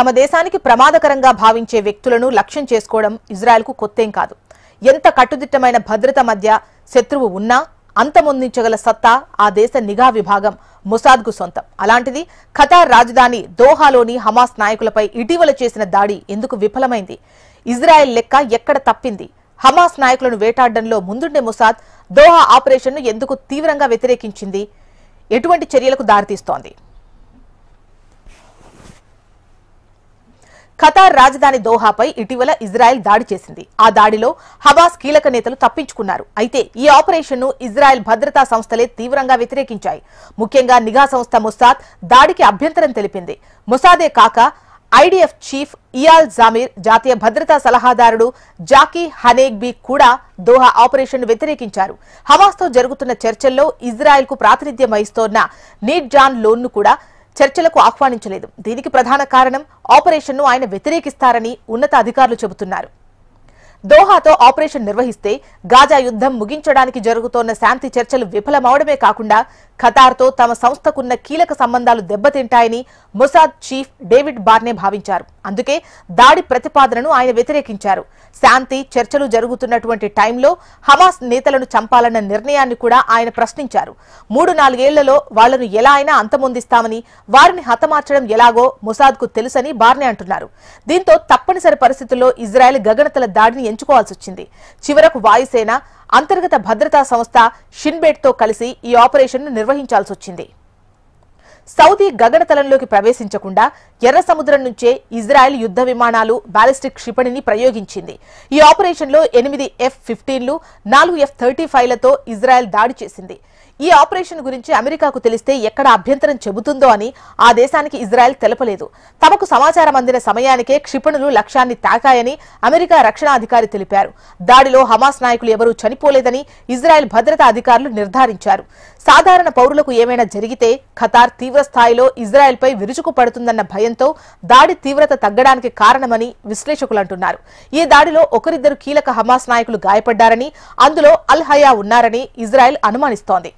తమ దేశానికి ప్రమాదకరంగా భావించే వ్యక్తులను లక్ష్యం చేసుకోవడం ఇజ్రాయెల్కు కొత్తేం కాదు. ఎంత కట్టుదిట్టమైన భద్రత మధ్య శత్రువు ఉన్నా అంతమొందించగల సత్తా ఆ దేశ నిఘా విభాగం మొసాద్కు సొంతం. అలాంటిది ఖతార్ రాజధాని దోహాలోని హమాస్ నాయకులపై ఇటీవల చేసిన దాడి ఎందుకు విఫలమైంది? ఇజ్రాయెల్ లెక్క ఎక్కడ తప్పింది? హమాస్ నాయకులను వేటాడడంలో ముందుండే మొసాద్ దోహా ఆపరేషన్ను ఎందుకు తీవ్రంగా వ్యతిరేకించింది? ఎటువంటి చర్యలకు దారితీస్తోంది? ఖతార్ రాజధాని దోహాపై ఇటీవల ఇజ్రాయెల్ దాడి చేసింది. ఆ దాడిలో హమాస్ కీలక నేతలు తప్పించుకున్నారు. అయితే ఈ ఆపరేషన్ను ఇజ్రాయెల్ భద్రతా సంస్థలే తీవ్రంగా వ్యతిరేకించాయి. ముఖ్యంగా నిఘా సంస్థ మొసాద్ దాడికి అభ్యంతరం తెలిపింది. మొసాదే కాక ఐడిఎఫ్ చీఫ్ ఇయాల్ జామీర్, జాతీయ భద్రతా సలహాదారుడు జాకీ హనేగ్బీ కూడా దోహా ఆపరేషన్ను వ్యతిరేకించారు. హమాస్తో జరుగుతున్న చర్చల్లో ఇజ్రాయెల్కు ప్రాతినిధ్యం వహిస్తోన్న నీడ్ జాన్ లోన్ను కూడా చర్చలకు ఆహ్వానించలేదు. దీనికి ప్రధాన కారణం ఆపరేషన్ను ఆయన వ్యతిరేకిస్తారని ఉన్నత అధికారులు చెబుతున్నారు. దోహాతో ఆపరేషన్ నిర్వహిస్తే గాజా యుద్ధం ముగించడానికి జరుగుతోన్న శాంతి చర్చలు విఫలమవడమే కాకుండా ఖతార్తో తమ సంస్థకున్న కీలక సంబంధాలు దెబ్బతింటాయని మొసాద్ చీఫ్ డేవిడ్ బార్నే భావించారు. అందుకే దాడి ప్రతిపాదనను ఆయన వ్యతిరేకించారు. శాంతి చర్చలు జరుగుతున్నటువంటి టైంలో హమాస్ నేతలను చంపాలన్న నిర్ణయాన్ని కూడా ఆయన ప్రశ్నించారు. 3-4 ఏళ్లలో వాళ్లను ఎలా అయినా అంతమొందిస్తామని, వారిని హతమార్చడం ఎలాగో మొసాద్కు తెలుసని బార్నే అంటున్నారు. దీంతో తప్పనిసరి పరిస్థితుల్లో ఇజ్రాయెల్ గగనతల దాడిని ఎంచుకోవాల్సి వచ్చింది. చివరకు వాయుసేన అంతర్గత భద్రతా సంస్థ షిన్బెట్తో కలిసి ఈ ఆపరేషన్ను నిర్వహించాల్సి వచ్చింది. సౌదీ గగనతలంలోకి ప్రవేశించకుండా ఎర్ర సముద్రం నుంచే ఇజ్రాయెల్ యుద్ధ విమానాలు బాలిస్టిక్ క్షిపణిని ప్రయోగించింది. ఈ ఆపరేషన్లో 8 F-15లు, 4 F-35లతో ఇజ్రాయెల్ దాడి చేసింది. ఈ ఆపరేషన్ గురించి అమెరికాకు తెలిస్తే ఎక్కడ అభ్యంతరం చెబుతుందో అని ఆ దేశానికి ఇజ్రాయెల్ తెలపలేదు. తమకు సమాచారం అందిన సమయానికే క్షిపణులు లక్ష్యాన్ని తాకాయని అమెరికా రక్షణ అధికారి తెలిపారు. దాడిలో హమాస్ నాయకులు ఎవరూ చనిపోలేదని ఇజ్రాయెల్ భద్రతా అధికారులు నిర్ధారించారు. సాధారణ పౌరులకు ఏమైనా జరిగితే ఖతార్ తీవ్రస్థాయిలో ఇజ్రాయెల్పై విరుచుకుపడుతుందన్న భయంతో దాడి తీవ్రత తగ్గడానికి కారణమని విశ్లేషకులు అంటున్నారు. ఈ దాడిలో ఒకరిద్దరు కీలక హమాస్ నాయకులు గాయపడ్డారని, అందులో అల్ హయా ఉన్నారని ఇజ్రాయెల్ అనుమానిస్తోంది.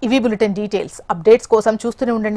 ఇవి బులెటిన్ డీటెయిల్స్. అప్డేట్స్ కోసం చూస్తూనే ఉండండి